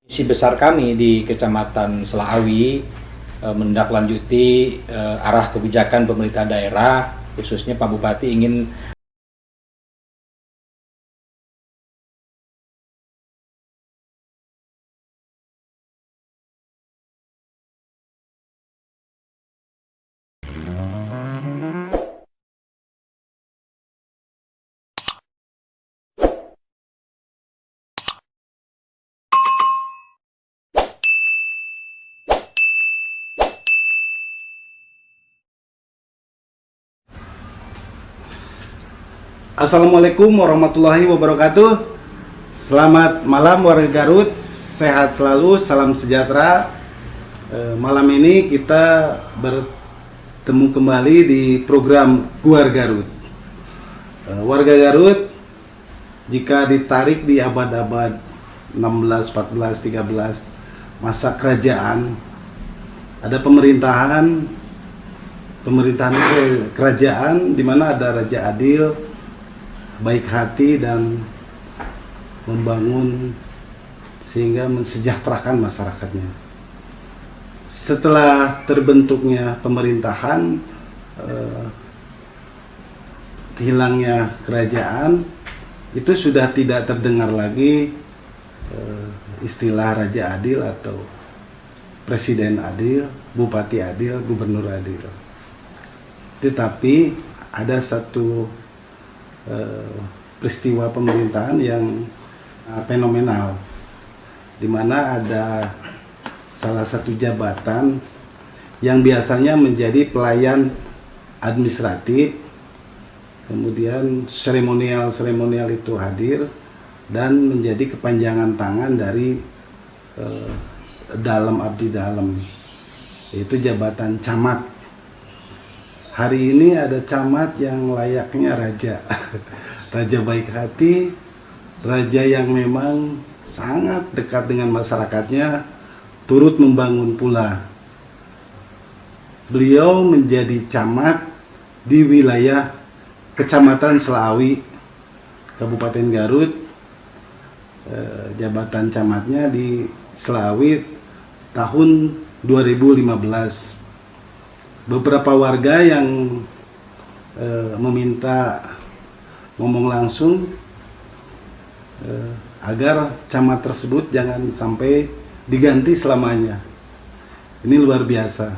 Misi besar kami di Kecamatan Selaawi menindaklanjuti arah kebijakan pemerintah daerah, khususnya Pak Bupati ingin Assalamualaikum warahmatullahi wabarakatuh. Selamat malam warga Garut, sehat selalu, salam sejahtera. Malam ini kita bertemu kembali di program Guar Garut. Warga Garut, jika ditarik di abad-abad 16, 14, 13 masa kerajaan, ada pemerintahan kerajaan di mana ada raja adil, baik hati, dan membangun sehingga mensejahterakan masyarakatnya. Setelah terbentuknya pemerintahan, hilangnya kerajaan, itu sudah tidak terdengar lagi istilah raja adil atau presiden adil, bupati adil, gubernur adil. Tetapi ada satu peristiwa pemerintahan yang fenomenal, di mana ada salah satu jabatan yang biasanya menjadi pelayan administratif, kemudian seremonial itu hadir dan menjadi kepanjangan tangan dari dalam abdi dalam, yaitu jabatan camat. Hari ini ada camat yang layaknya raja, raja baik hati, raja yang memang sangat dekat dengan masyarakatnya, turut membangun pula. Beliau menjadi camat di wilayah Kecamatan Selaawi, Kabupaten Garut. Jabatan camatnya di Selaawi tahun 2015. Beberapa warga yang meminta ngomong langsung agar camat tersebut jangan sampai diganti selamanya. Ini luar biasa,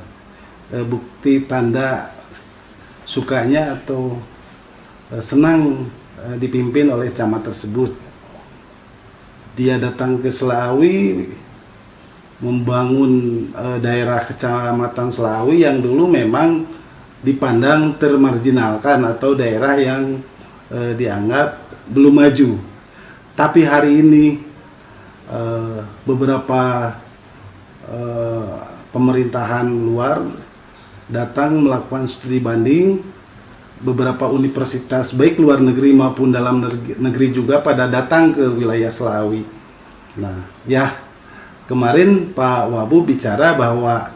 bukti tanda sukanya atau senang dipimpin oleh camat tersebut. Dia datang ke Selaawi, membangun daerah Kecamatan Selaawi yang dulu memang dipandang termarginalkan atau daerah yang dianggap belum maju. Tapi hari ini beberapa pemerintahan luar datang melakukan studi banding. Beberapa universitas baik luar negeri maupun dalam negeri juga pada datang ke wilayah Selaawi. Nah, ya, kemarin Pak Wabu bicara bahwa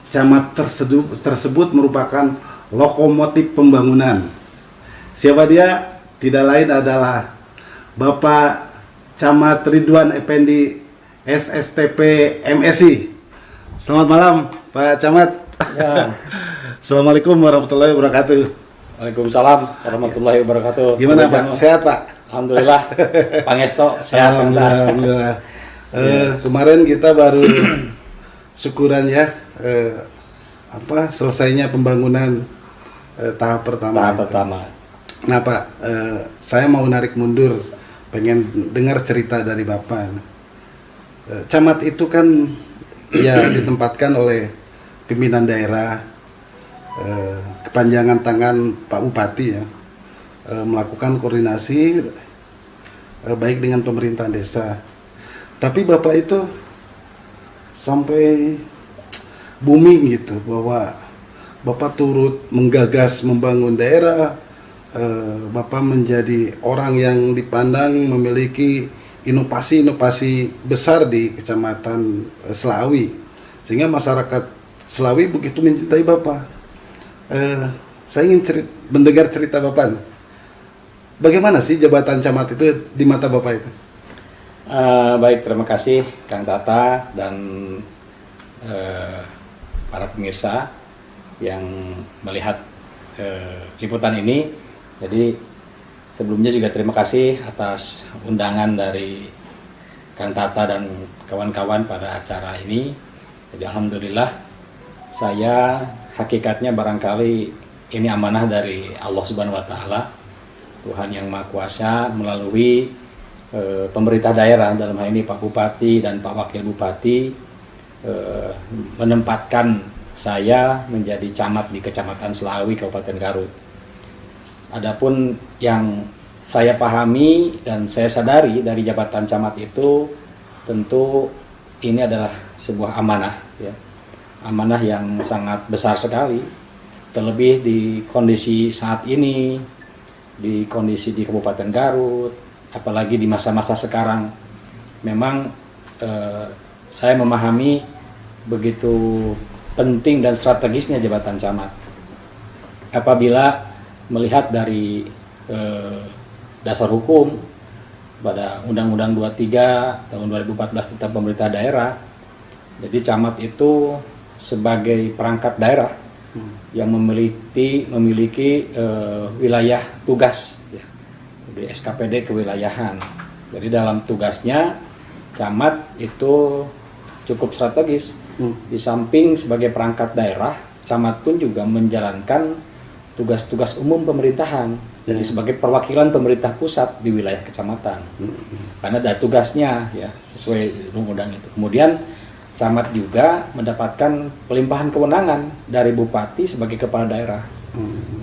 camat tersebut merupakan lokomotif pembangunan. Siapa dia? Tidak lain adalah Bapak Camat Ridwan Effendi SSTP MSI. Selamat malam Pak Camat. ya. Assalamualaikum warahmatullahi wabarakatuh. Waalaikumsalam warahmatullahi wabarakatuh. Gimana Pak? Sehat Pak? Alhamdulillah. Pangesto sehat. Alhamdulillah. Kemarin kita baru syukuran ya, selesainya pembangunan tahap pertama. Nah Pak, saya mau narik mundur, pengen dengar cerita dari Bapak. Camat itu kan ya ditempatkan oleh pimpinan daerah, kepanjangan tangan Pak Bupati ya, melakukan koordinasi baik dengan pemerintahan desa. Tapi Bapak itu sampai booming gitu, bahwa Bapak turut menggagas membangun daerah. Bapak menjadi orang yang dipandang memiliki inovasi-inovasi besar di Kecamatan Selaawi, sehingga masyarakat Selaawi begitu mencintai Bapak. Saya ingin mendengar cerita Bapak. Bagaimana sih jabatan camat itu di mata Bapak itu? Baik, terima kasih Kang Tata dan para pemirsa yang melihat liputan ini. Jadi sebelumnya juga terima kasih atas undangan dari Kang Tata dan kawan-kawan pada acara ini. Jadi alhamdulillah, saya hakikatnya barangkali ini amanah dari Allah Subhanahu wa Ta'ala, Tuhan yang Maha Kuasa, melalui pemerintah daerah, dalam hal ini Pak Bupati dan Pak Wakil Bupati, menempatkan saya menjadi camat di Kecamatan Selawi, Kabupaten Garut. Adapun yang saya pahami dan saya sadari dari jabatan camat itu, tentu ini adalah sebuah amanah, ya. Amanah yang sangat besar sekali, terlebih di kondisi saat ini, di kondisi di Kabupaten Garut, apalagi di masa-masa sekarang. Memang saya memahami begitu penting dan strategisnya jabatan camat. Apabila melihat dari dasar hukum pada Undang-Undang 23 tahun 2014 tentang pemerintah daerah, jadi camat itu sebagai perangkat daerah yang memiliki wilayah tugas, ya, di SKPD kewilayahan. Jadi dalam tugasnya camat itu cukup strategis. Di samping sebagai perangkat daerah, camat pun juga menjalankan tugas-tugas umum pemerintahan. Jadi sebagai perwakilan pemerintah pusat di wilayah kecamatan. Karena ada tugasnya, ya, sesuai undang-undang itu. Kemudian camat juga mendapatkan pelimpahan kewenangan dari bupati sebagai kepala daerah.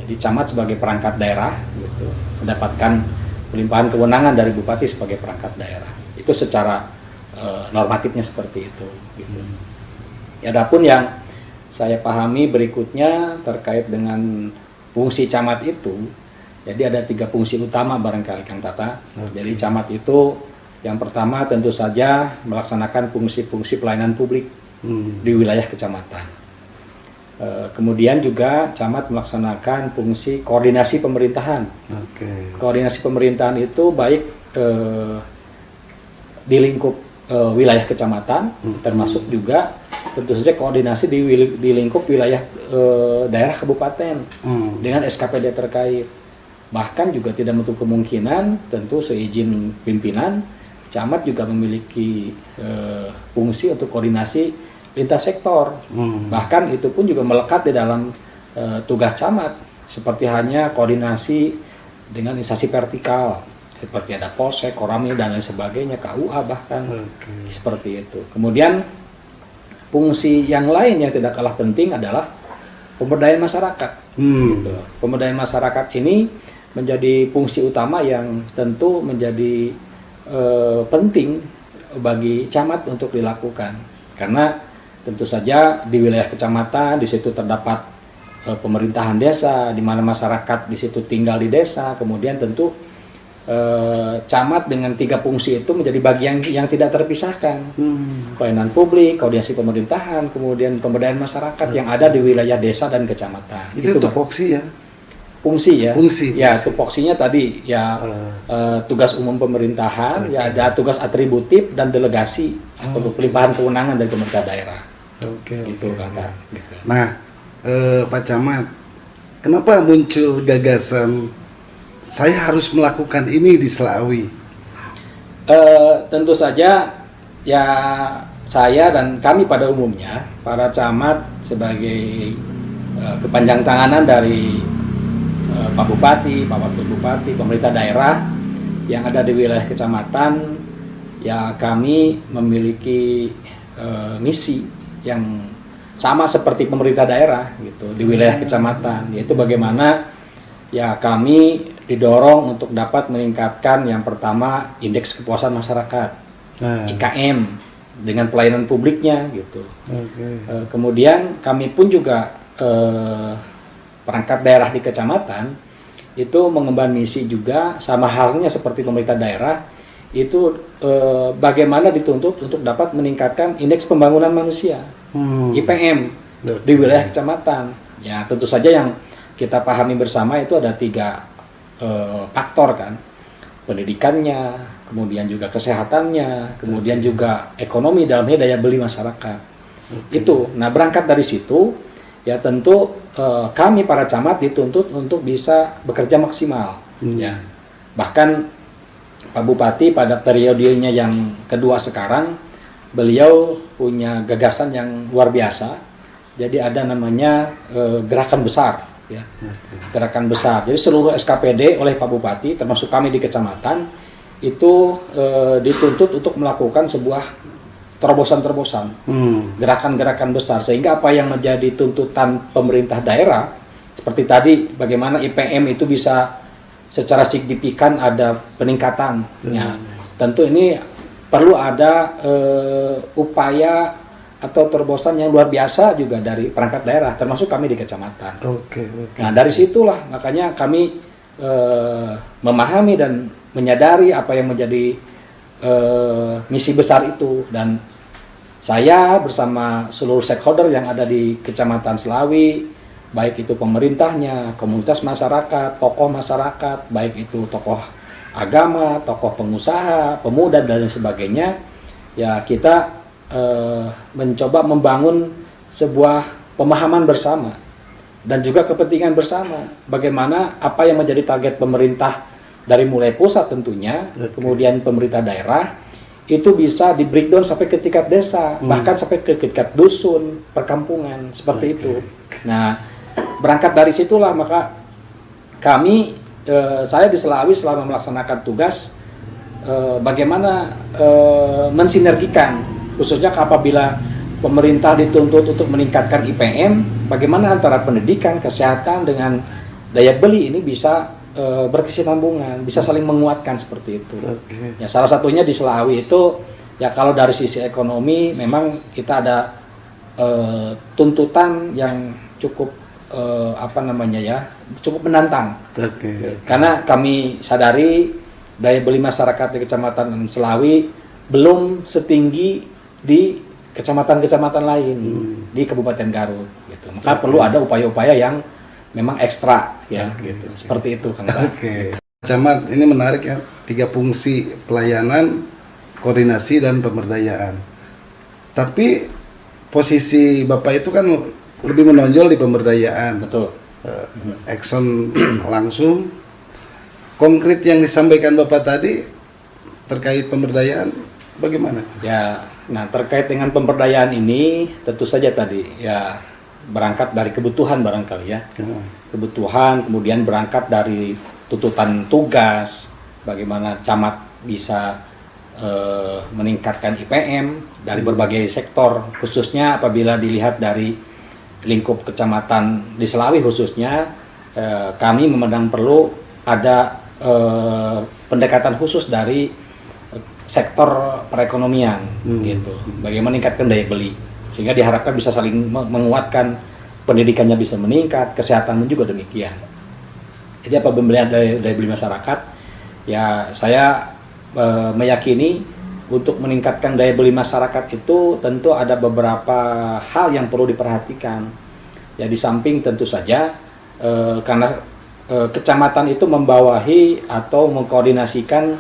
Jadi camat sebagai perangkat daerah, gitu, mendapatkan pelimpahan kewenangan dari bupati sebagai perangkat daerah. Itu secara normatifnya seperti itu. Gitu. Adapun yang saya pahami berikutnya terkait dengan fungsi camat itu, jadi ada 3 fungsi utama barangkali Kang Tata. Jadi camat itu yang pertama tentu saja melaksanakan fungsi-fungsi pelayanan publik di wilayah kecamatan. Kemudian juga camat melaksanakan fungsi koordinasi pemerintahan. Koordinasi pemerintahan itu baik di lingkup wilayah kecamatan, termasuk juga tentu saja koordinasi di lingkup wilayah daerah kabupaten dengan SKPD terkait. Bahkan juga tidak menutup kemungkinan, tentu seizin pimpinan, camat juga memiliki fungsi untuk koordinasi lintas sektor. Bahkan itu pun juga melekat di dalam tugas camat, seperti hanya koordinasi dengan instansi vertikal, seperti ada Polsek, Koramil dan lain sebagainya, KUA bahkan. Seperti itu. Kemudian fungsi yang lain yang tidak kalah penting adalah pemberdayaan masyarakat. Gitu. Pemberdayaan masyarakat ini menjadi fungsi utama yang tentu menjadi penting bagi camat untuk dilakukan, karena tentu saja di wilayah kecamatan di situ terdapat pemerintahan desa, di mana masyarakat di situ tinggal di desa. Kemudian tentu camat dengan 3 fungsi itu menjadi bagian yang tidak terpisahkan. Pelayanan publik, koordinasi pemerintahan, kemudian pemberdayaan masyarakat yang ada di wilayah desa dan kecamatan. Itu tupoksi ya? Fungsi ya. Fungsi. Ya, tupoksinya tadi ya tugas umum pemerintahan, ya ada tugas atributif dan delegasi atau pelimpahan kewenangan dari pemerintah daerah. Gitu Kakak. Gitu. Nah, Pak Camat, kenapa muncul gagasan saya harus melakukan ini di Selawi? Tentu saja ya saya dan kami pada umumnya, para camat sebagai kepanjang tanganan dari Pak Bupati, Pak Wakil Bupati, pemerintah daerah yang ada di wilayah kecamatan, ya kami memiliki misi yang sama seperti pemerintah daerah gitu di wilayah kecamatan, yaitu bagaimana ya kami didorong untuk dapat meningkatkan yang pertama indeks kepuasan masyarakat, IKM, dengan pelayanan publiknya gitu. Kemudian kami pun juga perangkat daerah di kecamatan itu mengemban misi juga sama halnya seperti pemerintah daerah, itu bagaimana dituntut untuk dapat meningkatkan indeks pembangunan manusia, IPM, di wilayah kecamatan. Ya tentu saja yang kita pahami bersama itu ada 3 faktor kan, pendidikannya, kemudian juga kesehatannya, kemudian juga ekonomi, dalamnya daya beli masyarakat. Itu. Nah, berangkat dari situ ya tentu kami para camat dituntut untuk bisa bekerja maksimal. Ya. Bahkan Pak Bupati pada periodenya yang kedua sekarang, beliau punya gagasan yang luar biasa. Jadi ada namanya gerakan besar, ya. Gerakan besar. Jadi seluruh SKPD oleh Pak Bupati, termasuk kami di kecamatan, itu dituntut untuk melakukan sebuah terobosan-terobosan, gerakan-gerakan besar. Sehingga apa yang menjadi tuntutan pemerintah daerah, seperti tadi, bagaimana IPM itu bisa secara signifikan ada peningkatan. Ya, tentu ini perlu ada upaya atau terobosan yang luar biasa juga dari perangkat daerah, termasuk kami di kecamatan. Nah, dari situlah makanya kami memahami dan menyadari apa yang menjadi misi besar itu, dan saya bersama seluruh stakeholder yang ada di Kecamatan Selawi, baik itu pemerintahnya, komunitas masyarakat, tokoh masyarakat, baik itu tokoh agama, tokoh pengusaha, pemuda dan sebagainya, ya kita mencoba membangun sebuah pemahaman bersama dan juga kepentingan bersama. Bagaimana apa yang menjadi target pemerintah dari mulai pusat tentunya, kemudian pemerintah daerah, itu bisa di breakdown sampai ke tingkat desa, bahkan sampai ke tingkat dusun, perkampungan, seperti itu. Nah, berangkat dari situlah maka kami, saya di Selawi selama melaksanakan tugas, bagaimana mensinergikan, khususnya apabila pemerintah dituntut untuk meningkatkan IPM, bagaimana antara pendidikan, kesehatan dengan daya beli ini bisa berkesinambungan, bisa saling menguatkan seperti itu. Ya, salah satunya di Selawi itu, ya kalau dari sisi ekonomi memang kita ada tuntutan yang cukup cukup menantang. Karena kami sadari daya beli masyarakat di Kecamatan Selawi belum setinggi di kecamatan-kecamatan lain di Kabupaten Garut, gitu. Maka perlu ada upaya-upaya yang memang ekstra, ya, gitu. Seperti itu, Kang. Camat, ini menarik ya, 3 fungsi: pelayanan, koordinasi, dan pemberdayaan. Tapi posisi Bapak itu kan lebih menonjol di pemberdayaan. Betul. Action langsung. Konkret yang disampaikan Bapak tadi terkait pemberdayaan, bagaimana? Ya, nah terkait dengan pemberdayaan ini tentu saja tadi ya berangkat dari kebutuhan barangkali ya. Kebutuhan, kemudian berangkat dari tuntutan tugas, bagaimana camat bisa meningkatkan IPM dari berbagai sektor, khususnya apabila dilihat dari lingkup kecamatan di Selawi khususnya, kami memandang perlu ada pendekatan khusus dari sektor perekonomian, gitu. Bagaimana meningkatkan daya beli, sehingga diharapkan bisa saling menguatkan, pendidikannya bisa meningkat, kesehatan juga demikian. Jadi apa pembelian daya beli masyarakat, ya saya meyakini untuk meningkatkan daya beli masyarakat itu tentu ada beberapa hal yang perlu diperhatikan. Ya, di samping tentu saja karena kecamatan itu membawahi atau mengkoordinasikan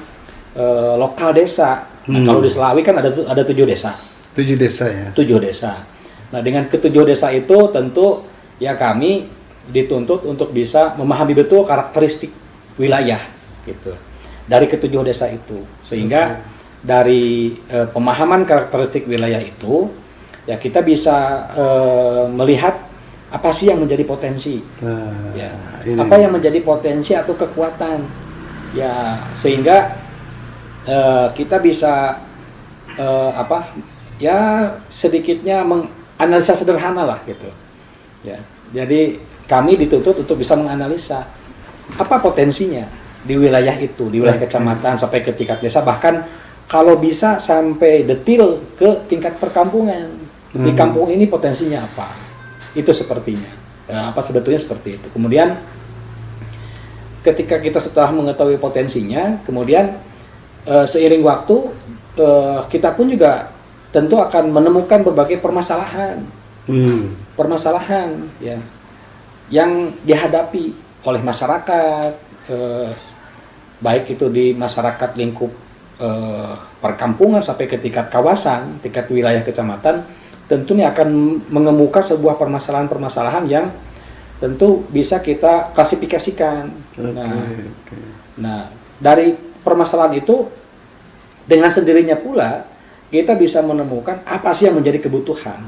lokal desa. Nah, kalau di Selawi kan ada 7 desa. 7 desa ya. 7 desa. Nah, dengan ke-7 desa itu tentu ya kami dituntut untuk bisa memahami betul karakteristik wilayah, gitu. Dari ke-7 desa itu, sehingga dari pemahaman karakteristik wilayah itu, ya kita bisa melihat apa sih yang menjadi potensi, ya, apa yang menjadi potensi atau kekuatan, ya, sehingga kita bisa sedikitnya menganalisa sederhana lah, gitu. Ya, jadi kami dituntut untuk bisa menganalisa apa potensinya di wilayah itu, di wilayah kecamatan sampai ke tingkat desa, bahkan kalau bisa sampai detil ke tingkat perkampungan. Di kampung ini potensinya apa? Itu sepertinya. Sebetulnya seperti itu. Kemudian ketika kita setelah mengetahui potensinya, kemudian seiring waktu kita pun juga tentu akan menemukan berbagai permasalahan. Permasalahan ya yang dihadapi oleh masyarakat, baik itu di masyarakat lingkup perkampungan sampai ke tingkat kawasan, tingkat wilayah kecamatan, tentunya akan mengemuka sebuah permasalahan-permasalahan yang tentu bisa kita klasifikasikan. Nah, dari permasalahan itu dengan sendirinya pula kita bisa menemukan apa sih yang menjadi kebutuhan.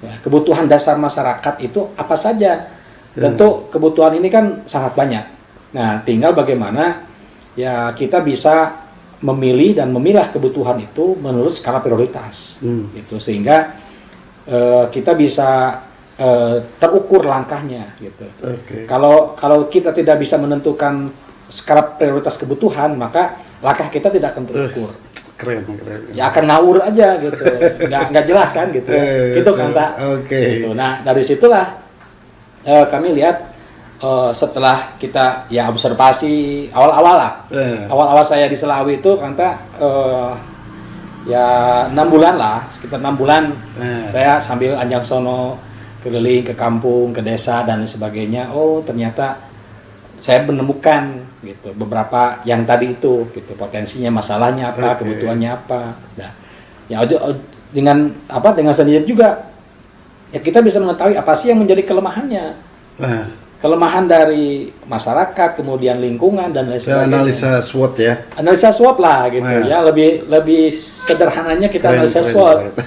Ya, kebutuhan dasar masyarakat itu apa saja. Tentu kebutuhan ini kan sangat banyak. Nah, tinggal bagaimana ya kita bisa memilih dan memilah kebutuhan itu menurut skala prioritas, gitu, sehingga kita bisa terukur langkahnya, gitu. Kalau kita tidak bisa menentukan skala prioritas kebutuhan, maka langkah kita tidak akan terukur. Keren. Ya akan ngawur aja, gitu, nggak jelas kan, gitu. Gitu kan, Pak. Gitu. Nah, dari situlah kami lihat. Setelah kita ya observasi awal-awal saya di Selawi itu ya 6 bulan lah, sekitar 6 bulan saya sambil anjang sono keliling ke kampung, ke desa dan sebagainya. Oh, ternyata saya menemukan gitu beberapa yang tadi itu gitu, potensinya, masalahnya apa, kebutuhannya apa. Nah, ya dengan sendirinya juga ya kita bisa mengetahui apa sih yang menjadi kelemahannya. Kelemahan dari masyarakat, kemudian lingkungan dan lain sebagainya. Analisa SWOT ya. Analisa SWOT lah gitu ya. Lebih sederhananya kita analisa SWOT.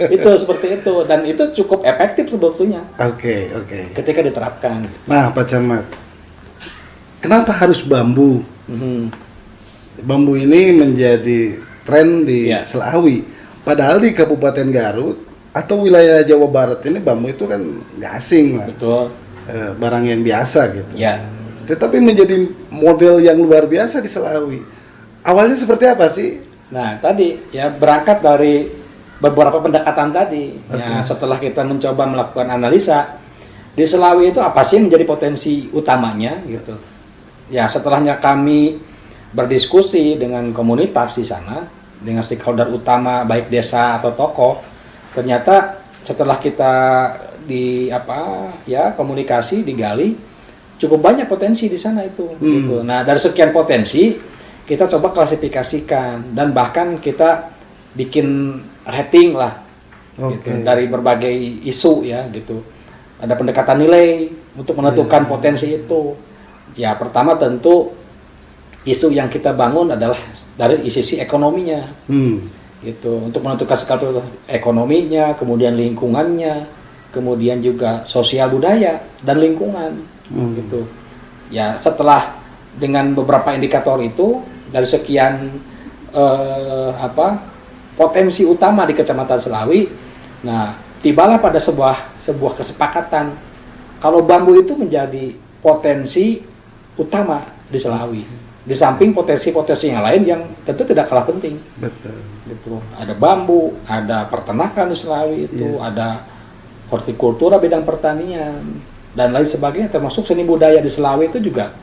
Itu seperti itu, dan itu cukup efektif sebetulnya. Oke. Ketika diterapkan. Gitu. Nah, Pak Camat, kenapa harus bambu? Bambu ini menjadi tren di Selawi. Padahal di Kabupaten Garut atau wilayah Jawa Barat ini bambu itu kan nggak asing lah. Betul. Barang yang biasa gitu. Ya. Tetapi menjadi model yang luar biasa di Selawi. Awalnya seperti apa sih? Nah, tadi ya berangkat dari beberapa pendekatan tadi. Ya, setelah kita mencoba melakukan analisa di Selawi itu apa sih menjadi potensi utamanya gitu. Ya, setelahnya kami berdiskusi dengan komunitas di sana, dengan stakeholder utama baik desa atau tokoh, ternyata setelah kita komunikasi, digali, cukup banyak potensi di sana itu. Gitu. Nah, dari sekian potensi kita coba klasifikasikan dan bahkan kita bikin rating lah, gitu, dari berbagai isu ya gitu. Ada pendekatan nilai untuk menentukan potensi itu. Ya, pertama tentu isu yang kita bangun adalah dari sisi ekonominya, gitu, untuk menentukan skala ekonominya, kemudian lingkungannya, kemudian juga sosial budaya dan lingkungan, gitu. Ya, setelah dengan beberapa indikator itu dari sekian potensi utama di Kecamatan Selawi, nah tibalah pada sebuah kesepakatan kalau bambu itu menjadi potensi utama di Selawi. Di samping potensi-potensi yang lain yang tentu tidak kalah penting. Betul. Gitu. Ada bambu, ada peternakan di Selawi itu, ada hortikultura bidang pertanian dan lain sebagainya, termasuk seni budaya di Selawi itu juga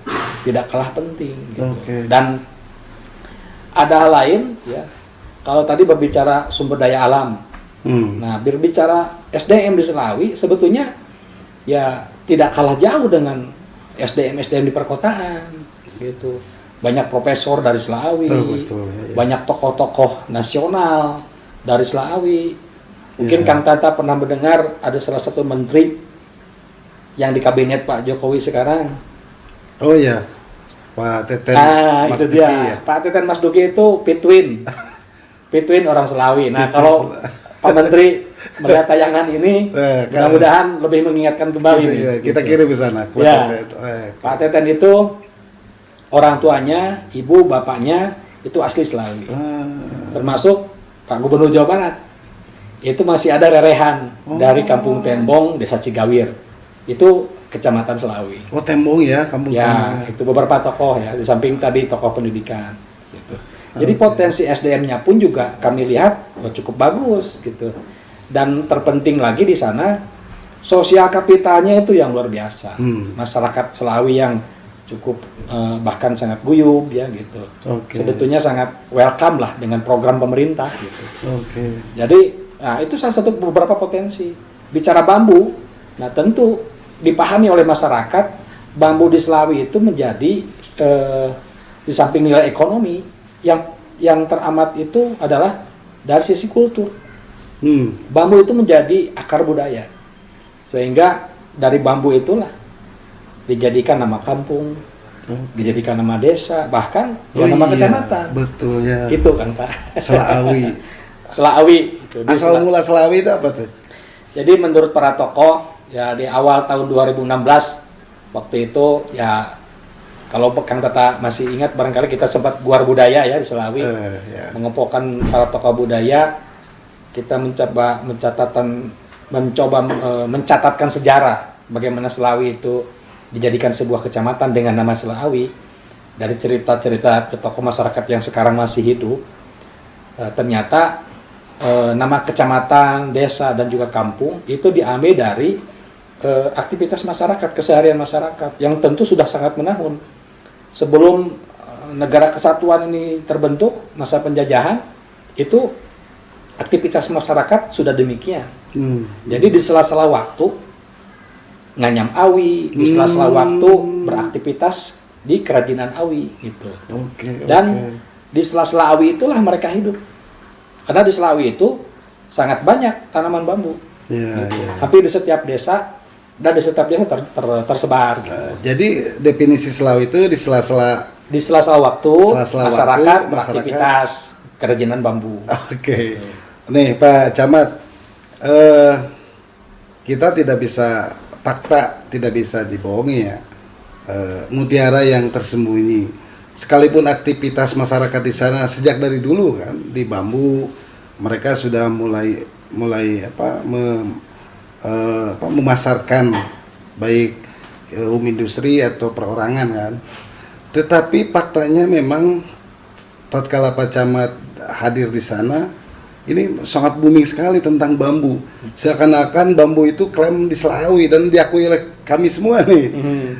tidak kalah penting. Gitu. Dan ada hal lain ya. Kalau tadi berbicara sumber daya alam, nah berbicara SDM di Selawi sebetulnya ya tidak kalah jauh dengan SDM di perkotaan, gitu. Banyak profesor dari Selawi, banyak tokoh-tokoh nasional dari Selawi. Mungkin Kang Tata pernah mendengar ada salah satu menteri yang di kabinet Pak Jokowi sekarang. Oh iya, Pak Teten Mas itu Duki, dia. ya? Pak Teten Mas Duki itu Pitwin orang Selawi. Nah, kalau Pak Menteri melihat tayangan ini, mudah-mudahan lebih mengingatkan kembali nih. Kita kirim ke sana. Pak Teten itu orang tuanya, ibu, bapaknya itu asli Selawi. Termasuk Pak Gubernur Jawa Barat. Itu masih ada rerehan dari Kampung Tembong, Desa Cigawir. Itu Kecamatan Selawi. Oh, Tembong ya, Kampung Tembong. Ya, itu beberapa tokoh ya, di samping tadi tokoh pendidikan gitu. Jadi potensi SDM-nya pun juga kami lihat cukup bagus gitu. Dan terpenting lagi di sana sosial kapitalnya itu yang luar biasa. Masyarakat Selawi yang cukup bahkan sangat guyub ya gitu. Sebetulnya sangat welcome lah dengan program pemerintah gitu. Jadi itu salah satu beberapa potensi. Bicara bambu, nah tentu dipahami oleh masyarakat bambu di Selawi itu menjadi di samping nilai ekonomi yang yang teramat itu adalah dari sisi kultur. Hmm. Bambu itu menjadi akar budaya. Sehingga dari bambu itulah dijadikan nama kampung, dijadikan nama desa, bahkan ya nama kecamatan. Betul ya. Gitu kan Pak. Selaawi. Selaawi. Gitu. Asal mula Selaawi itu apa tuh? Jadi menurut para tokoh ya di awal tahun 2016 waktu itu ya kalau Kang Tata masih ingat barangkali kita sempat guar budaya ya di Selaawi, Ya. mengumpulkan para tokoh budaya, kita mencatatkan sejarah bagaimana Selaawi itu dijadikan sebuah kecamatan dengan nama Selaawi. Dari cerita-cerita tokoh masyarakat yang sekarang masih hidup, ternyata nama kecamatan, desa dan juga kampung itu diambil dari aktivitas masyarakat, keseharian masyarakat yang tentu sudah sangat menahun. Sebelum negara kesatuan ini terbentuk, masa penjajahan, itu aktivitas masyarakat sudah demikian. Jadi di sela-sela waktu nganyam awi, di sela-sela waktu beraktivitas di kerajinan awi gitu. Dan di sela-sela awi itulah mereka hidup. Karena di Selaawi itu sangat banyak tanaman bambu. Hampir di setiap desa dan di setiap desa tersebar. Gitu. Jadi definisi Selaawi itu di sela-sela waktu masyarakat beraktivitas kerajinan bambu. Oke. Nih Pak Camat, kita tidak bisa fakta tidak bisa dibohongi ya. Mutiara yang tersembunyi. Sekalipun aktivitas masyarakat di sana sejak dari dulu kan di bambu, mereka sudah mulai memasarkan baik industri atau perorangan kan. Tetapi faktanya memang tatkala Pak Camat hadir di sana, ini sangat booming sekali tentang bambu. Seakan-akan bambu itu klaim di Selaawi dan diakui oleh kami semua nih.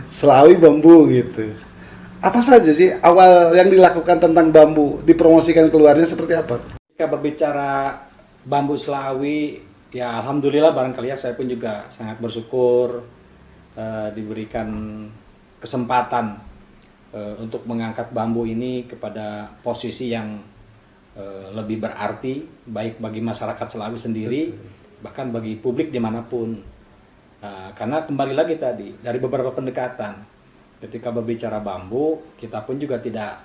Selaawi bambu gitu. Apa saja sih awal yang dilakukan tentang bambu, dipromosikan keluarnya seperti apa? Jika berbicara bambu Selaawi, ya alhamdulillah barangkali ya saya pun juga sangat bersyukur diberikan kesempatan untuk mengangkat bambu ini kepada posisi yang lebih berarti, baik bagi masyarakat Selaawi sendiri, bahkan bagi publik dimanapun. Karena kembali lagi tadi, dari beberapa pendekatan, ketika berbicara bambu, kita pun juga tidak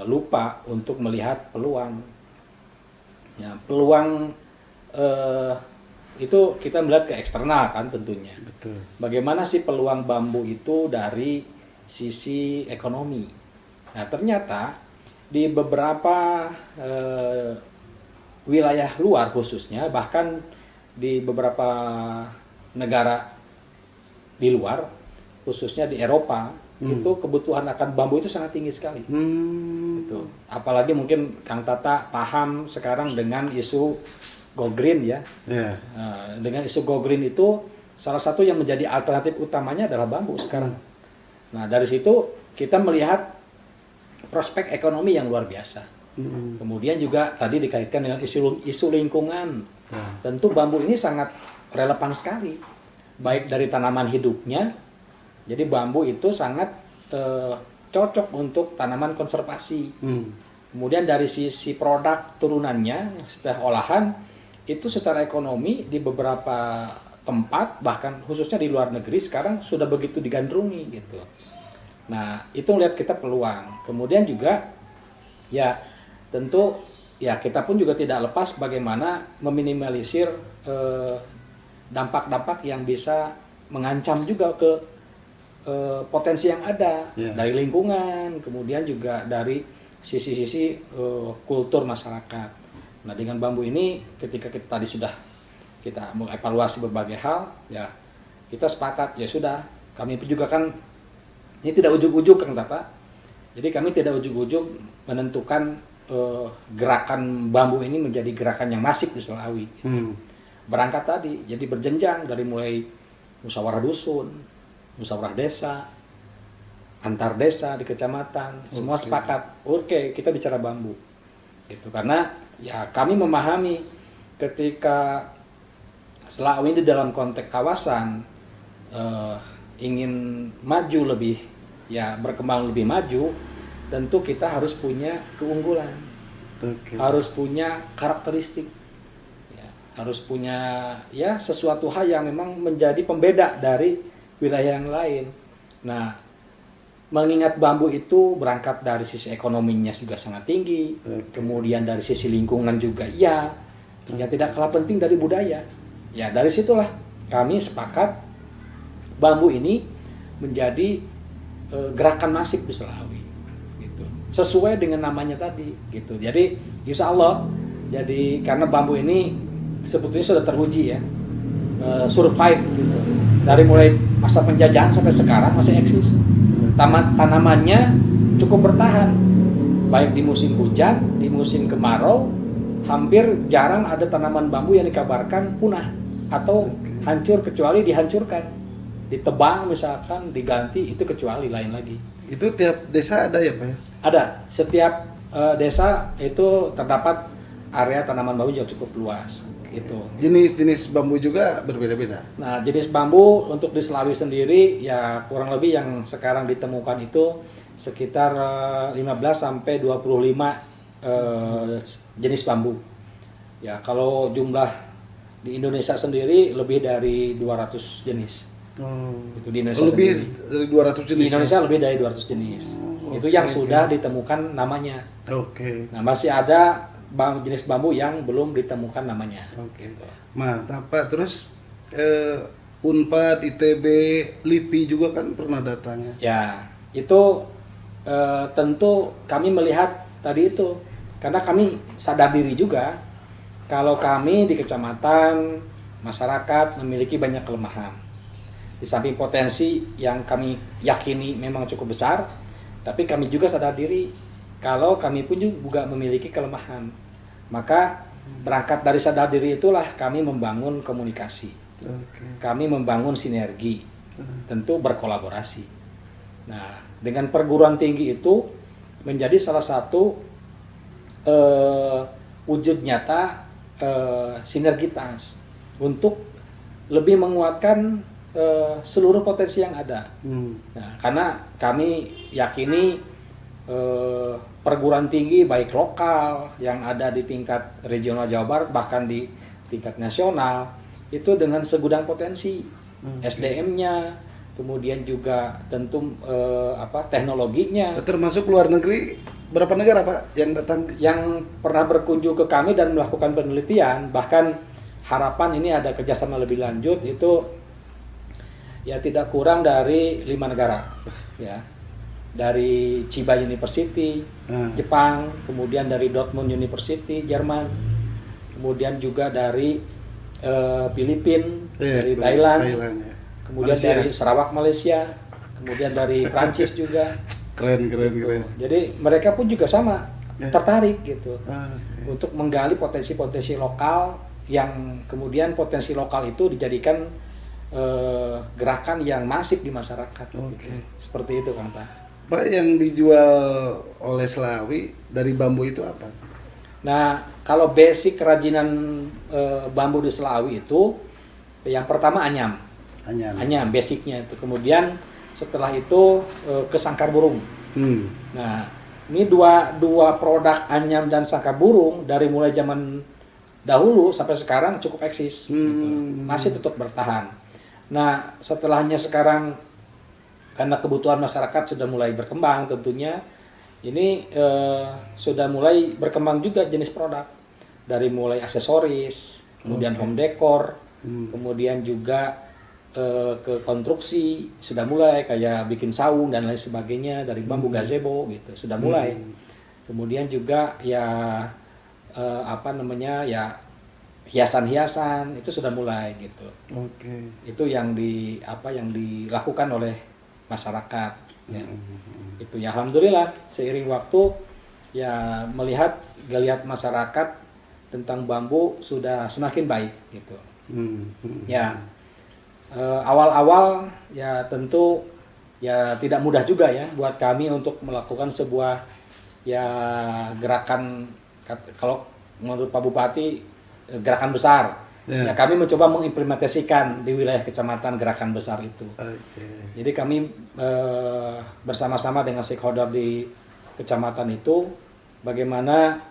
lupa untuk melihat peluang. Ya, peluang itu kita melihat ke eksternal kan tentunya. Betul. Bagaimana sih peluang bambu itu dari sisi ekonomi? Nah ternyata di beberapa wilayah luar khususnya, bahkan di beberapa negara di luar, khususnya di Eropa, itu kebutuhan akan bambu itu sangat tinggi sekali. Gitu. Apalagi mungkin Kang Tata paham sekarang dengan isu go green ya. Dengan isu go green itu salah satu yang menjadi alternatif utamanya adalah bambu sekarang. Nah dari situ kita melihat prospek ekonomi yang luar biasa. Kemudian juga tadi dikaitkan dengan isu lingkungan. Tentu bambu ini sangat relevan sekali, baik dari tanaman hidupnya. Jadi bambu itu sangat cocok untuk tanaman konservasi. Kemudian dari sisi produk turunannya setelah olahan itu secara ekonomi di beberapa tempat, bahkan khususnya di luar negeri sekarang sudah begitu digandrungi gitu. Nah itu melihat kita peluang. Kemudian juga ya tentu ya kita pun juga tidak lepas bagaimana meminimalisir dampak-dampak yang bisa mengancam juga ke potensi yang ada dari lingkungan, kemudian juga dari sisi-sisi kultur masyarakat. Nah dengan bambu ini ketika kita tadi sudah kita mengevaluasi berbagai hal, ya kita sepakat ya sudah, kami juga kan ini tidak ujuk-ujuk Kang Tata. Jadi kami tidak ujuk-ujuk menentukan gerakan bambu ini menjadi gerakan yang masif di Selaawi. Berangkat tadi, jadi berjenjang dari mulai musyawarah dusun, musyawarah desa, antar desa di kecamatan, semua sepakat. Oke, kita bicara bambu. Itu karena ya kami memahami ketika Selaawi di dalam konteks kawasan ingin maju lebih, ya berkembang lebih maju, tentu kita harus punya keunggulan, harus punya karakteristik, ya, harus punya ya sesuatu hal yang memang menjadi pembeda dari wilayah yang lain. Nah, mengingat bambu itu berangkat dari sisi ekonominya juga sangat tinggi, kemudian dari sisi lingkungan juga iya, yang tidak kalah penting dari budaya. Ya dari situlah kami sepakat bambu ini menjadi gerakan masif di Selawi, gitu. Sesuai dengan namanya tadi, gitu. Jadi insya Allah, jadi karena bambu ini sebetulnya sudah teruji ya, survive gitu. Dari mulai masa penjajahan sampai sekarang masih eksis. Tanamannya cukup bertahan, baik di musim hujan, di musim kemarau, hampir jarang ada tanaman bambu yang dikabarkan punah atau hancur kecuali dihancurkan, ditebang misalkan, diganti, itu kecuali lain lagi. Itu tiap desa ada ya Pak ya? Ada, setiap desa itu terdapat area tanaman bambu yang cukup luas. Gitu. Jenis-jenis bambu juga berbeda-beda. Nah, jenis bambu untuk di Selawi sendiri ya kurang lebih yang sekarang ditemukan itu sekitar 15 sampai 25 jenis bambu. Ya, kalau jumlah di Indonesia sendiri lebih dari 200 jenis. Itu di Indonesia lebih sendiri. dari 200 jenis. Di Indonesia lebih dari 200 jenis. Itu yang sudah ditemukan namanya. Nah, masih ada jenis bambu yang belum ditemukan namanya. Gitu. Mantap Pak. Terus Unpad, ITB, LIPI juga kan pernah datang ya? Ya, itu tentu kami melihat tadi itu karena kami sadar diri juga kalau kami di kecamatan masyarakat memiliki banyak kelemahan. Di samping potensi yang kami yakini memang cukup besar, tapi kami juga sadar diri kalau kami pun juga memiliki kelemahan. Maka berangkat dari sadar diri itulah kami membangun komunikasi. Kami membangun sinergi, tentu berkolaborasi. Nah, dengan perguruan tinggi itu menjadi salah satu wujud nyata sinergitas untuk lebih menguatkan seluruh potensi yang ada. Nah, karena kami yakini perguruan tinggi baik lokal yang ada di tingkat regional Jawa Barat bahkan di tingkat nasional itu dengan segudang potensi, SDM-nya, kemudian juga tentu teknologinya. Termasuk luar negeri, berapa negara Pak yang datang? Yang pernah berkunjung ke kami dan melakukan penelitian, bahkan harapan ini ada kerjasama lebih lanjut itu ya tidak kurang dari 5 negara, ya. Dari Chiba University, Jepang, kemudian dari Dortmund University, Jerman, kemudian juga dari Filipina, dari Thailand, ya. Kemudian Malaysia. Dari Sarawak Malaysia, kemudian dari Prancis juga. Keren. Jadi mereka pun juga sama tertarik gitu untuk menggali potensi-potensi lokal yang kemudian potensi lokal itu dijadikan gerakan yang masif di masyarakat. Gitu. Seperti itu kan Pak. Pak, yang dijual oleh Selawi dari bambu itu apa? Nah, kalau basic kerajinan bambu di Selawi itu yang pertama anyam, basicnya itu. Kemudian setelah itu ke sangkar burung. Nah, ini dua produk anyam dan sangkar burung dari mulai zaman dahulu sampai sekarang cukup eksis, gitu. Masih tetap bertahan. Nah, setelahnya sekarang karena kebutuhan masyarakat sudah mulai berkembang tentunya, ini sudah mulai berkembang juga jenis produk dari mulai aksesoris, kemudian home decor, kemudian juga ke konstruksi sudah mulai kayak bikin saung dan lain sebagainya dari bambu gazebo gitu sudah mulai. Kemudian juga ya ya hiasan-hiasan itu sudah mulai gitu. Itu yang dilakukan oleh masyarakat. Ya. Itu ya alhamdulillah seiring waktu ya melihat geliat masyarakat tentang bambu sudah semakin baik gitu. Ya awal-awal ya tentu ya tidak mudah juga ya buat kami untuk melakukan sebuah ya gerakan, kalau menurut Pak Bupati gerakan besar. Ya kami mencoba mengimplementasikan di wilayah kecamatan gerakan besar itu. Jadi kami bersama-sama dengan stakeholder di kecamatan itu bagaimana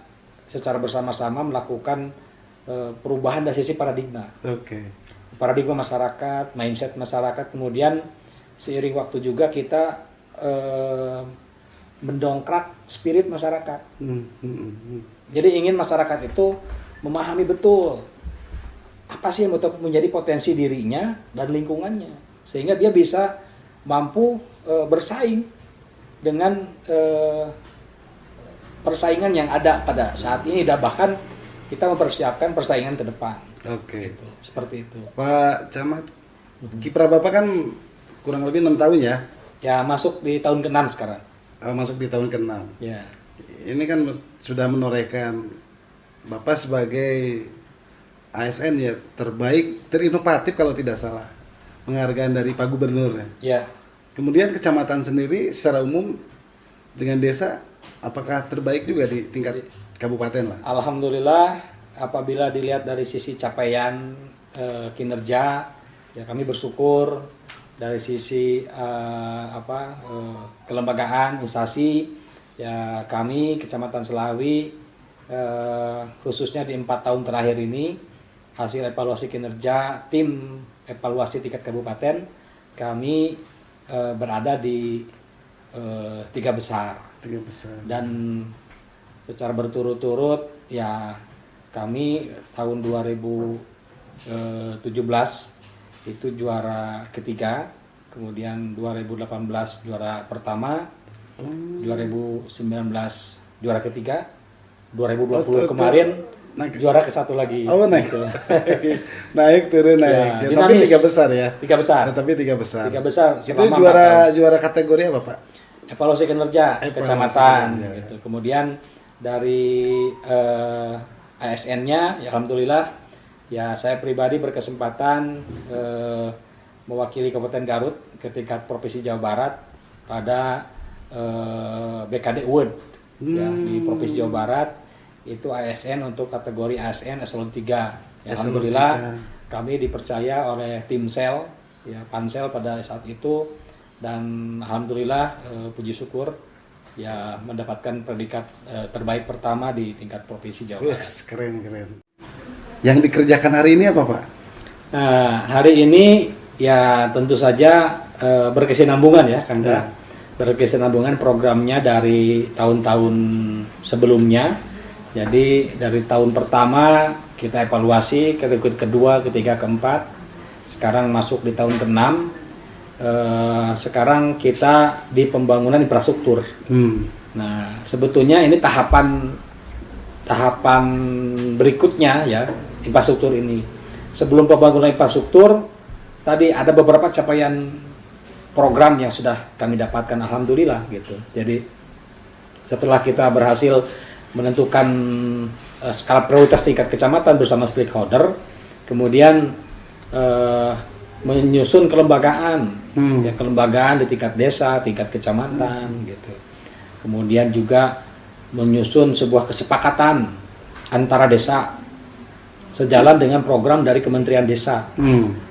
secara bersama-sama melakukan perubahan dari sisi paradigma. Paradigma masyarakat, mindset masyarakat, kemudian seiring waktu juga kita mendongkrak spirit masyarakat. Jadi ingin masyarakat itu memahami betul apa sih yang menjadi potensi dirinya dan lingkungannya, sehingga dia bisa mampu bersaing dengan persaingan yang ada pada saat ini, dan bahkan kita mempersiapkan persaingan ke depan. Gitu, seperti itu. Pak Camat, kiprah Bapak kan kurang lebih 6 tahun ya? Ya, masuk di tahun ke-6 sekarang. Masuk di tahun ke-6. Ya. Ini kan sudah menorehkan Bapak sebagai ASN ya terbaik, terinovatif kalau tidak salah. Penghargaan dari Pak Gubernur ya. Ya. Kemudian kecamatan sendiri secara umum dengan desa apakah terbaik juga di tingkat kabupaten lah? Alhamdulillah, apabila dilihat dari sisi capaian kinerja, ya kami bersyukur. Dari sisi kelembagaan, instansi, ya kami Kecamatan Selawi khususnya di 4 tahun terakhir ini, hasil evaluasi kinerja tim evaluasi tingkat kabupaten, kami berada di 3 besar. Dan secara berturut-turut ya kami tahun 2017 itu juara ketiga, kemudian 2018 juara pertama, 2019 juara ketiga, 2020 kemarin juara ke-1 lagi. Naik. Gitu. Naik turun naik. Ya, tapi 3 besar ya. 3 besar. Tapi 3 besar. 3 besar. Itu juara kategori apa, Pak? Evaluasi kinerja kecamatan gitu. Kemudian dari ASN-nya ya alhamdulillah ya saya pribadi berkesempatan mewakili Kabupaten Garut ke tingkat Provinsi Jawa Barat pada BKD Award ya, di Provinsi Jawa Barat itu ASN untuk kategori ASN eselon 3. Ya, alhamdulillah kami dipercaya oleh tim sel ya Pansel pada saat itu, dan alhamdulillah puji syukur ya mendapatkan predikat terbaik pertama di tingkat Provinsi Jawa Barat. Keren. Yang dikerjakan hari ini apa, Pak? Nah, hari ini ya tentu saja berkesinambungan ya, kan? Ya. Berkesinambungan programnya dari tahun-tahun sebelumnya. Jadi dari tahun pertama kita evaluasi, kedua, ketiga, keempat. Sekarang masuk di tahun ke-6. Sekarang kita di pembangunan infrastruktur. Nah, sebetulnya ini tahapan berikutnya ya, infrastruktur ini. Sebelum pembangunan infrastruktur, tadi ada beberapa capaian program yang sudah kami dapatkan, alhamdulillah gitu. Jadi setelah kita berhasil menentukan skala prioritas tingkat kecamatan bersama stakeholder, kemudian menyusun kelembagaan, ya kelembagaan di tingkat desa, tingkat kecamatan gitu. Kemudian juga menyusun sebuah kesepakatan antara desa sejalan dengan program dari Kementerian Desa,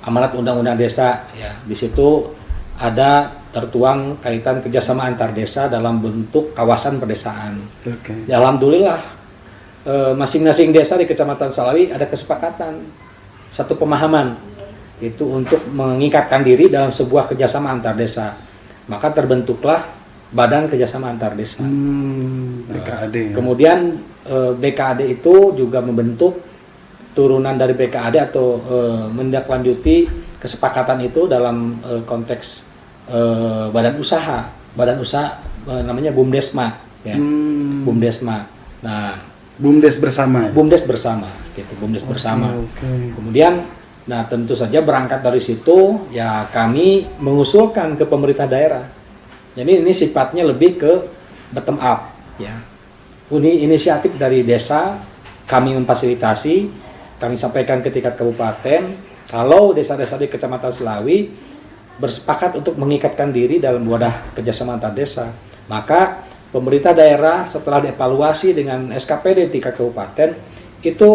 amanat Undang-Undang Desa. Ya, di situ ada tertuang kaitan kerjasama antar desa dalam bentuk kawasan pedesaan. Ya, alhamdulillah masing-masing desa di Kecamatan Salawi ada kesepakatan, satu pemahaman itu untuk mengikatkan diri dalam sebuah kerjasama antar desa. Maka terbentuklah Badan Kerjasama Antar Desa. BKAD. Ya. Kemudian BKAD itu juga membentuk turunan dari BKAD atau menindaklanjuti kesepakatan itu dalam konteks badan usaha namanya BUMDesma ya. BUMDesma. Nah, BUMDes bersama. Ya? BUMDes bersama gitu, BUMDes bersama. Kemudian nah tentu saja berangkat dari situ ya kami mengusulkan ke pemerintah daerah. Jadi ini sifatnya lebih ke bottom up ya. Inisiatif dari desa kami memfasilitasi, kami sampaikan ke tingkat kabupaten, kalau desa-desa di Kecamatan Selawi bersepakat untuk mengikatkan diri dalam wadah kerjasama antar desa, maka pemerintah daerah setelah dievaluasi dengan SKPD tingkat kabupaten itu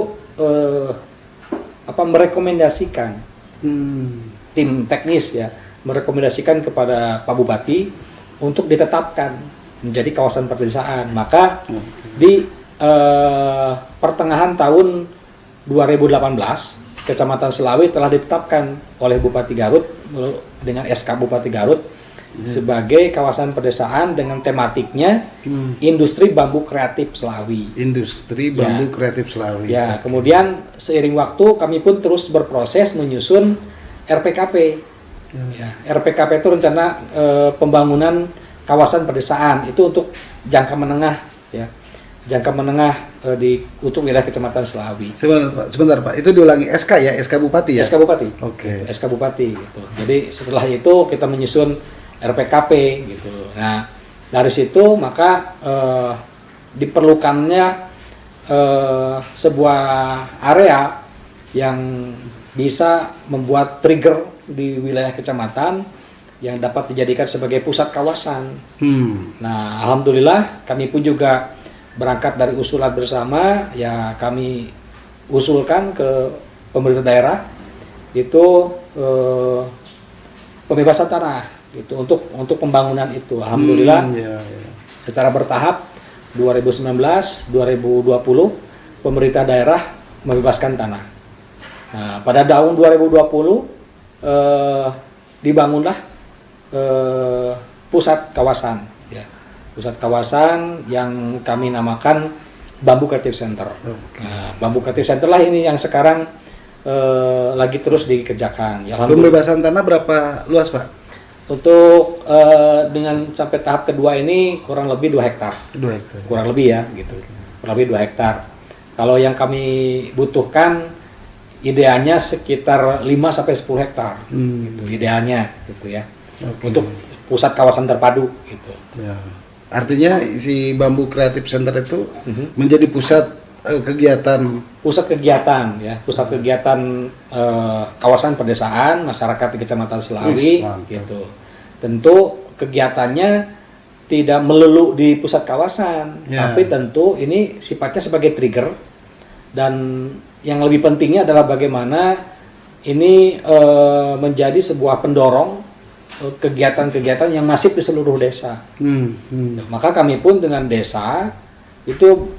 merekomendasikan tim teknis ya, merekomendasikan kepada Pak Bupati untuk ditetapkan menjadi kawasan perdesaan. Maka di pertengahan tahun 2018 Kecamatan Selawi telah ditetapkan oleh Bupati Garut dengan SK Bupati Garut sebagai kawasan pedesaan dengan tematiknya industri bambu kreatif Selawi. Industri bambu kreatif Selawi. Ya, kemudian seiring waktu kami pun terus berproses menyusun RPKP. Ya, RPKP itu rencana pembangunan kawasan pedesaan itu untuk jangka menengah, ya. Jangka menengah untuk wilayah Kecamatan Selawi. Sebentar Pak, itu diulangi SK ya, SK Bupati ya? SK Bupati. Oke. SK Bupati gitu. Jadi setelah itu kita menyusun RPKP gitu. Nah, dari situ maka diperlukannya sebuah area yang bisa membuat trigger di wilayah kecamatan yang dapat dijadikan sebagai pusat kawasan. Nah, alhamdulillah kami pun juga berangkat dari usulan bersama, ya kami usulkan ke pemerintah daerah itu pembebasan tanah itu untuk pembangunan itu. Alhamdulillah secara bertahap 2019 2020 pemerintah daerah membebaskan tanah. Nah, pada tahun 2020 dibangunlah pusat kawasan, ya. Pusat kawasan yang kami namakan Bambu Creative Center. Nah, Bambu Creative Center lah ini yang sekarang lagi terus dikerjakan. Ya, pembebasan tanah berapa luas Pak? Untuk dengan sampai tahap kedua ini kurang lebih 2 hektar. 2 hektar. Kurang lebih ya, gitu. Kurang lebih 2 hektar. Kalau yang kami butuhkan idealnya sekitar 5 sampai 10 hektar. Gitu, idealnya gitu ya. Untuk pusat kawasan terpadu gitu. Ya. Artinya si Bambu Creative Center itu menjadi pusat kegiatan ya, pusat kegiatan kawasan pedesaan masyarakat di Kecamatan Selawi gitu. Tentu kegiatannya tidak melulu di pusat kawasan, tapi tentu ini sifatnya sebagai trigger, dan yang lebih pentingnya adalah bagaimana ini menjadi sebuah pendorong kegiatan-kegiatan yang masif di seluruh desa. Maka kami pun dengan desa itu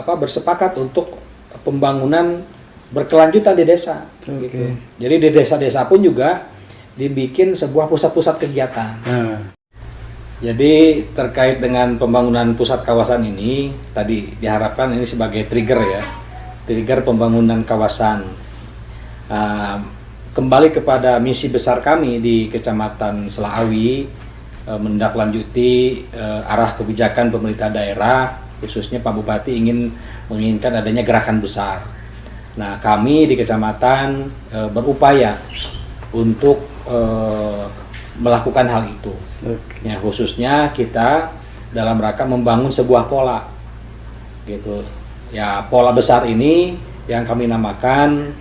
bersepakat untuk pembangunan berkelanjutan di desa. Gitu. Jadi di desa-desa pun juga dibikin sebuah pusat-pusat kegiatan. Jadi terkait dengan pembangunan pusat kawasan ini tadi diharapkan ini sebagai trigger ya, trigger pembangunan kawasan. Kembali kepada misi besar kami di Kecamatan Selawi, menindaklanjuti arah kebijakan pemerintah daerah, khususnya Pak Bupati menginginkan adanya gerakan besar. Nah, kami di kecamatan berupaya untuk melakukan hal itu. Ya, khususnya kita dalam rangka membangun sebuah pola, gitu. Ya, pola besar ini yang kami namakan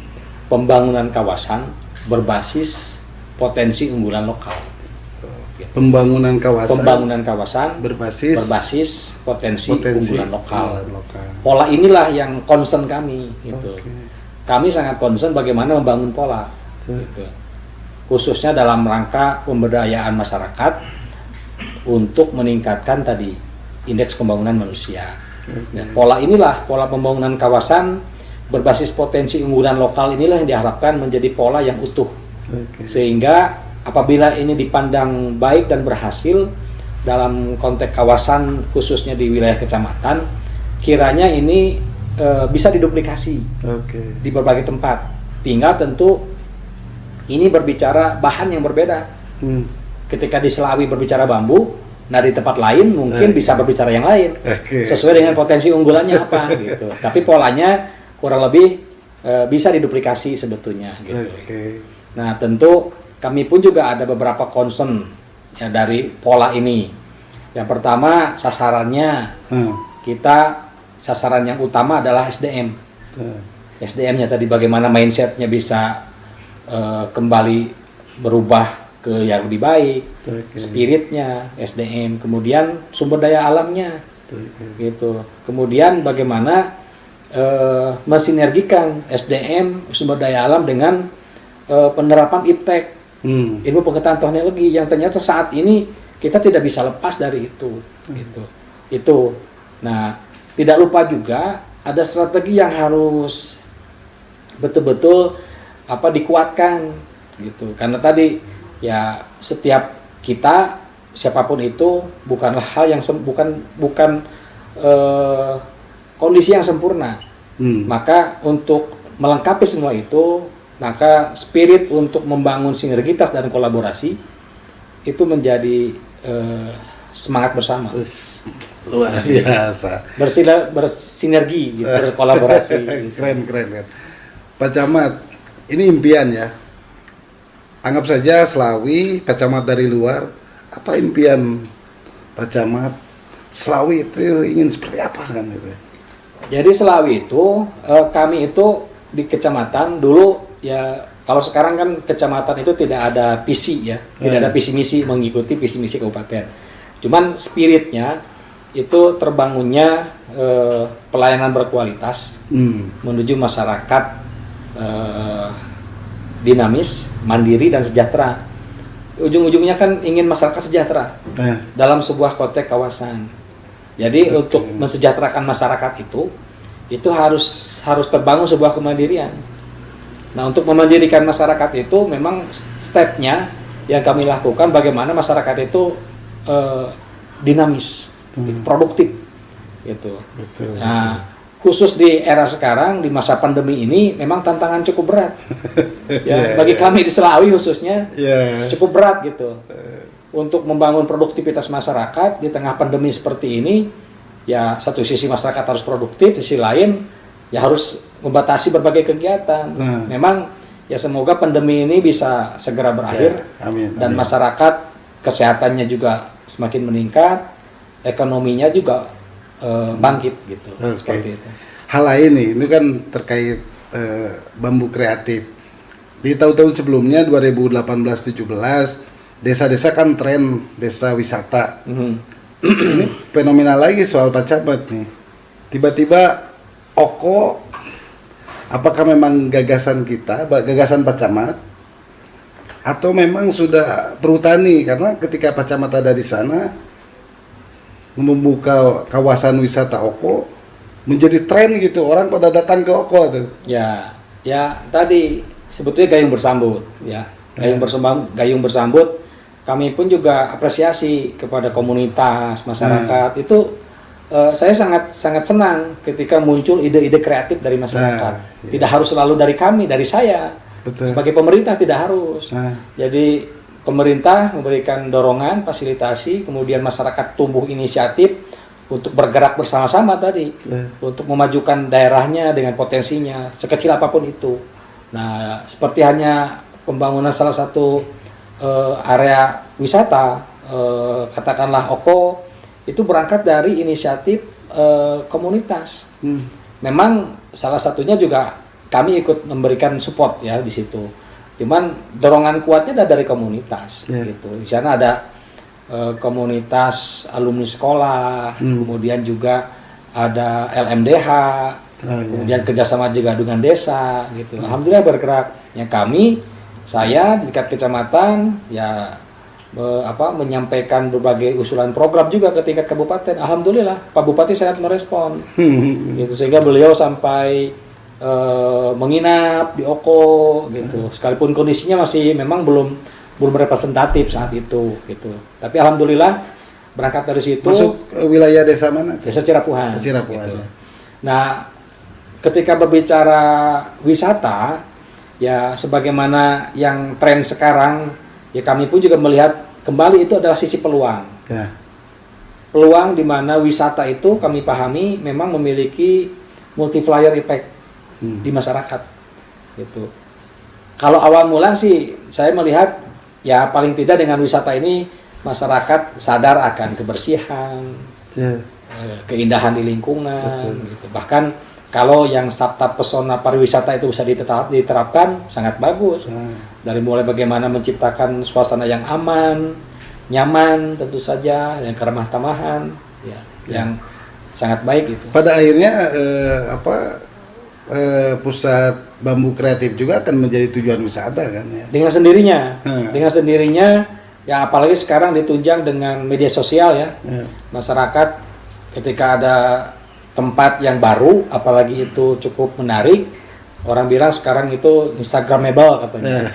pembangunan kawasan berbasis potensi unggulan lokal. Pembangunan kawasan berbasis potensi unggulan lokal. Pola inilah yang concern kami, gitu. Kami sangat concern bagaimana membangun pola, gitu. Khususnya dalam rangka pemberdayaan masyarakat untuk meningkatkan tadi indeks pembangunan manusia. Pola inilah, pola pembangunan kawasan berbasis potensi unggulan lokal inilah yang diharapkan menjadi pola yang utuh, sehingga apabila ini dipandang baik dan berhasil dalam konteks kawasan khususnya di wilayah kecamatan, kiranya ini bisa diduplikasi di berbagai tempat. Tinggal tentu ini berbicara bahan yang berbeda. Ketika di Selawi berbicara bambu, nah di tempat lain mungkin bisa berbicara yang lain, sesuai dengan potensi unggulannya apa gitu. Tapi polanya kurang lebih bisa diduplikasi sebetulnya gitu. Nah, tentu kami pun juga ada beberapa concern ya dari pola ini. Yang pertama sasarannya, sasaran yang utama adalah SDM. SDM-nya tadi bagaimana mindset-nya bisa kembali berubah ke yang lebih baik, spiritnya SDM, kemudian sumber daya alamnya, gitu. Kemudian bagaimana mensinergikan SDM sumber daya alam dengan penerapan IPTEK, ilmu pengetahuan teknologi yang ternyata saat ini kita tidak bisa lepas dari itu, gitu. Itu. Nah, tidak lupa juga ada strategi yang harus betul-betul dikuatkan, gitu. Karena tadi ya setiap kita siapapun itu bukanlah hal yang bukan kondisi yang sempurna. Maka untuk melengkapi semua itu, maka spirit untuk membangun sinergitas dan kolaborasi itu menjadi semangat bersama. Luar biasa. Bersinergi, gitu, berkolaborasi. Keren. Pak Camat, ini impian ya. Anggap saja Slawi, Pak Camat dari luar. Apa impian Pak Camat? Slawi itu ingin seperti apa kan itu? Jadi Slawi itu, kami itu di kecamatan dulu ya. Kalau sekarang kan kecamatan itu tidak ada visi ya, tidak ada visi misi mengikuti visi misi kabupaten. Cuman spiritnya itu terbangunnya pelayanan berkualitas menuju masyarakat dinamis, mandiri dan sejahtera. Ujung-ujungnya kan ingin masyarakat sejahtera dalam sebuah konteks kawasan. Jadi untuk mensejahterakan masyarakat itu harus terbangun sebuah kemandirian. Nah, untuk memandirikan masyarakat itu memang stepnya yang kami lakukan bagaimana masyarakat itu dinamis, produktif, gitu. Nah, khusus di era sekarang di masa pandemi ini memang tantangan cukup berat. Ya, bagi kami di Slawi khususnya cukup berat gitu. Untuk membangun produktivitas masyarakat di tengah pandemi seperti ini, ya satu sisi masyarakat harus produktif, di sisi lain ya harus membatasi berbagai kegiatan. Memang ya semoga pandemi ini bisa segera berakhir dan masyarakat kesehatannya juga semakin meningkat, ekonominya juga bangkit gitu. Seperti itu. Hal lain nih, ini kan terkait bambu kreatif. Di tahun-tahun sebelumnya 2018-17 desa-desa kan tren desa wisata. Ini fenomenal lagi soal Pak Camat nih. Tiba-tiba Oko, apakah memang gagasan kita, gagasan Pak Camat, atau memang sudah perhutani? Karena ketika Pak Camat ada di sana, membuka kawasan wisata Oko, menjadi tren gitu, orang pada datang ke Oko tuh. Ya tadi sebetulnya gayung bersambut, ya gayung bersambut. Kami pun juga apresiasi kepada komunitas masyarakat itu. Saya sangat senang ketika muncul ide-ide kreatif dari masyarakat. Tidak harus selalu dari kami, dari saya. Betul. Sebagai pemerintah tidak harus. Jadi pemerintah memberikan dorongan, fasilitasi, kemudian masyarakat tumbuh inisiatif untuk bergerak bersama-sama tadi, untuk memajukan daerahnya dengan potensinya, sekecil apapun itu. Nah, seperti hanya pembangunan salah satu area wisata, katakanlah Oko, itu berangkat dari inisiatif komunitas. Memang salah satunya juga kami ikut memberikan support ya di situ. Cuman dorongan kuatnya dari komunitas gitu. Di sana ada komunitas alumni sekolah, kemudian juga ada LMDH, kemudian kerjasama juga dengan desa gitu. Alhamdulillah bergerak. Yang saya di tingkat kecamatan ya menyampaikan berbagai usulan program juga ke tingkat kabupaten. Alhamdulillah Pak Bupati sangat merespon gitu, sehingga beliau sampai menginap di Oko gitu, sekalipun kondisinya masih memang belum representatif saat itu gitu. Tapi alhamdulillah berangkat dari situ. Masuk wilayah desa mana? Desa Cirapuhan. Cirapuhan. Gitu. Nah, ketika berbicara wisata ya sebagaimana yang tren sekarang, ya kami pun juga melihat kembali itu adalah sisi peluang. Peluang di mana wisata itu kami pahami memang memiliki multiplier effect di masyarakat. Gitu. Kalau awal mula sih saya melihat ya paling tidak dengan wisata ini masyarakat sadar akan kebersihan, keindahan di lingkungan. Gitu. Bahkan kalau yang sabta pesona pariwisata itu bisa diterapkan sangat bagus. Dari mulai bagaimana menciptakan suasana yang aman, nyaman tentu saja, yang keramah tamahan, yang sangat baik itu. Pada akhirnya pusat bambu kreatif juga akan menjadi tujuan wisata kan ya. Dengan sendirinya Ya apalagi sekarang ditunjang dengan media sosial ya. Masyarakat ketika ada tempat yang baru, apalagi itu cukup menarik, orang bilang sekarang itu Instagramable katanya.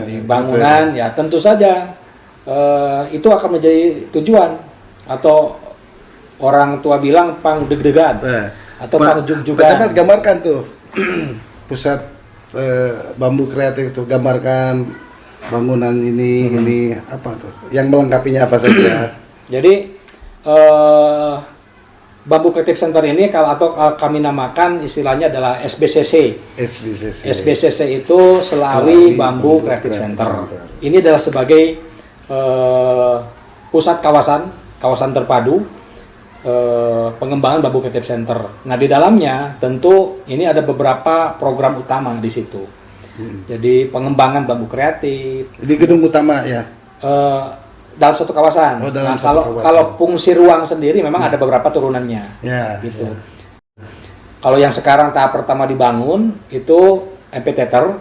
Di bangunan ya tentu saja itu akan menjadi tujuan, atau orang tua bilang pang deg-degan atau pang jug-jugan. Pak Camat gambarkan tuh pusat bambu kreatif itu, gambarkan bangunan ini apa tuh, yang melengkapinya apa saja. Jadi Bambu Creative Center ini atau kami namakan istilahnya adalah SBCC. SBCC itu Selawi Bambu Creative Center. Ini adalah sebagai pusat kawasan terpadu pengembangan Bambu Creative Center. Nah, di dalamnya tentu ini ada beberapa program utama di situ. Jadi pengembangan bambu kreatif di gedung utama ya. Dalam satu kawasan. Kalau fungsi ruang sendiri memang ada beberapa turunannya. Ya, gitu. Ya. Kalau yang sekarang tahap pertama dibangun itu amphitheater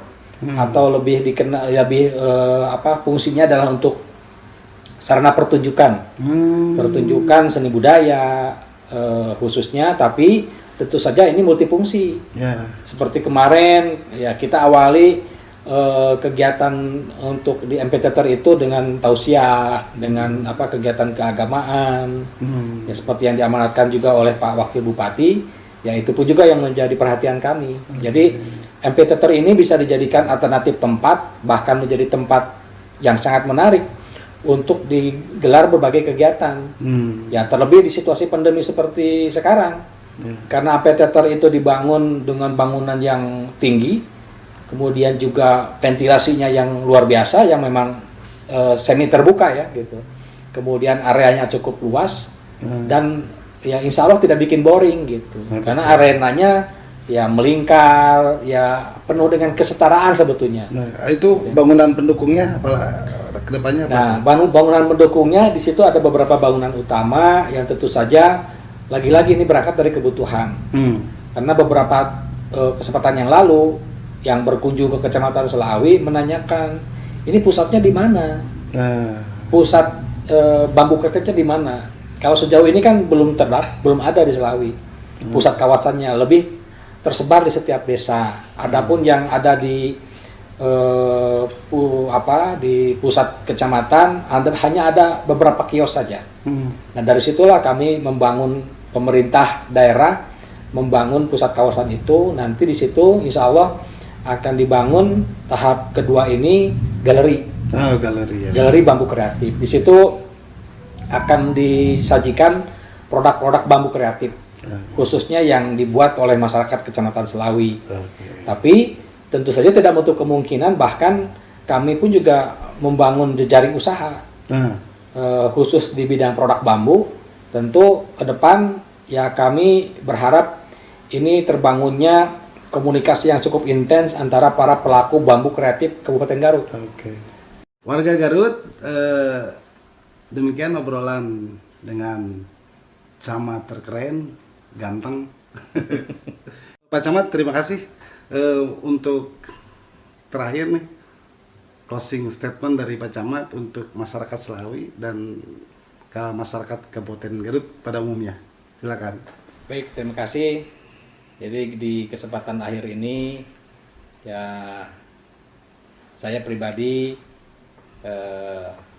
atau lebih dikenal fungsinya adalah untuk sarana pertunjukan. Pertunjukan seni budaya khususnya, tapi tentu saja ini multifungsi. Ya. Seperti kemarin ya kita awali kegiatan untuk di amphitheater itu dengan tausiah, dengan kegiatan keagamaan, ya seperti yang diamanatkan juga oleh Pak Wakil Bupati, ya itu pun juga yang menjadi perhatian kami. Jadi amphitheater ini bisa dijadikan alternatif tempat, bahkan menjadi tempat yang sangat menarik untuk digelar berbagai kegiatan. Ya terlebih di situasi pandemi seperti sekarang, karena amphitheater itu dibangun dengan bangunan yang tinggi. Kemudian juga ventilasinya yang luar biasa, yang memang semi terbuka ya gitu. Kemudian areanya cukup luas dan ya insya Allah tidak bikin boring gitu. Karena arenanya ya melingkar, ya penuh dengan kesetaraan sebetulnya. Nah, itu bangunan pendukungnya kedepannya apa? Nah, bangunan pendukungnya di situ ada beberapa bangunan utama yang tentu saja lagi-lagi ini berangkat dari kebutuhan. Karena beberapa kesempatan yang lalu yang berkunjung ke Kecamatan Selawi menanyakan, ini pusatnya di mana? Pusat bambu kreatifnya di mana? Kalau sejauh ini kan belum ada di Selawi. Pusat kawasannya lebih tersebar di setiap desa. Adapun yang ada di di pusat kecamatan hanya ada beberapa kios saja. Nah, dari situlah kami pemerintah daerah membangun pusat kawasan itu. Nanti di situ insya Allah akan dibangun tahap kedua ini galeri. Galeri ya. Galeri bambu kreatif. Di situ akan disajikan produk-produk bambu kreatif, khususnya yang dibuat oleh masyarakat Kecamatan Selawi. Tapi tentu saja tidak menutup kemungkinan, bahkan kami pun juga membangun jejaring usaha khusus di bidang produk bambu. Tentu ke depan ya kami berharap ini terbangunnya komunikasi yang cukup intens antara para pelaku bambu kreatif Kabupaten Garut. Warga Garut, demikian obrolan dengan camat terkeren, ganteng. Pak Camat, terima kasih. Untuk terakhir nih, closing statement dari Pak Camat untuk masyarakat Selawi dan ke masyarakat Kabupaten Garut pada umumnya. Silakan. Baik, terima kasih. Jadi di kesempatan akhir ini ya saya pribadi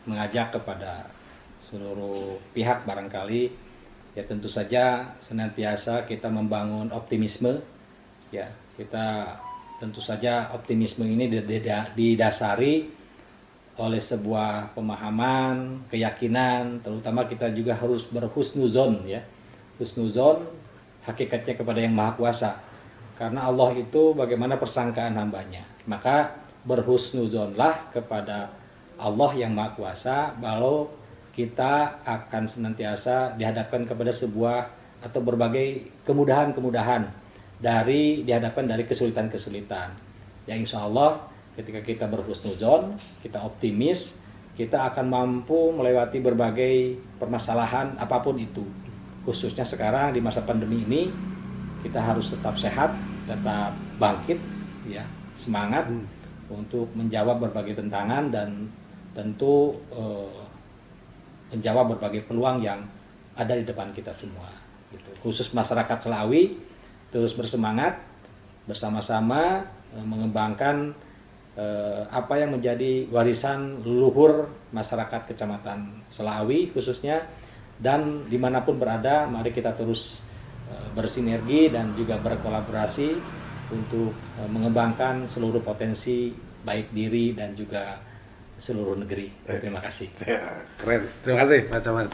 mengajak kepada seluruh pihak barangkali ya tentu saja senantiasa kita membangun optimisme ya. Kita tentu saja optimisme ini didasari oleh sebuah pemahaman, keyakinan, terutama kita juga harus berhusnuzon ya. Husnuzon hakikatnya kepada Yang Maha Kuasa. Karena Allah itu bagaimana persangkaan hambanya. Maka berhusnuzonlah kepada Allah Yang Maha Kuasa, bahwa kita akan senantiasa dihadapkan kepada sebuah atau berbagai kemudahan-kemudahan dihadapkan dari kesulitan-kesulitan. Ya insya Allah ketika kita berhusnuzon, kita optimis, kita akan mampu melewati berbagai permasalahan apapun itu. Khususnya sekarang di masa pandemi ini kita harus tetap sehat, tetap bangkit, ya semangat untuk menjawab berbagai tantangan dan tentu menjawab berbagai peluang yang ada di depan kita semua. Gitu. Khusus masyarakat Selawi terus bersemangat bersama-sama mengembangkan apa yang menjadi warisan leluhur masyarakat Kecamatan Selawi khususnya, dan dimanapun berada mari kita terus bersinergi dan juga berkolaborasi untuk mengembangkan seluruh potensi baik diri dan juga seluruh negeri. Terima kasih. Ya, keren. Terima kasih Pak Camat.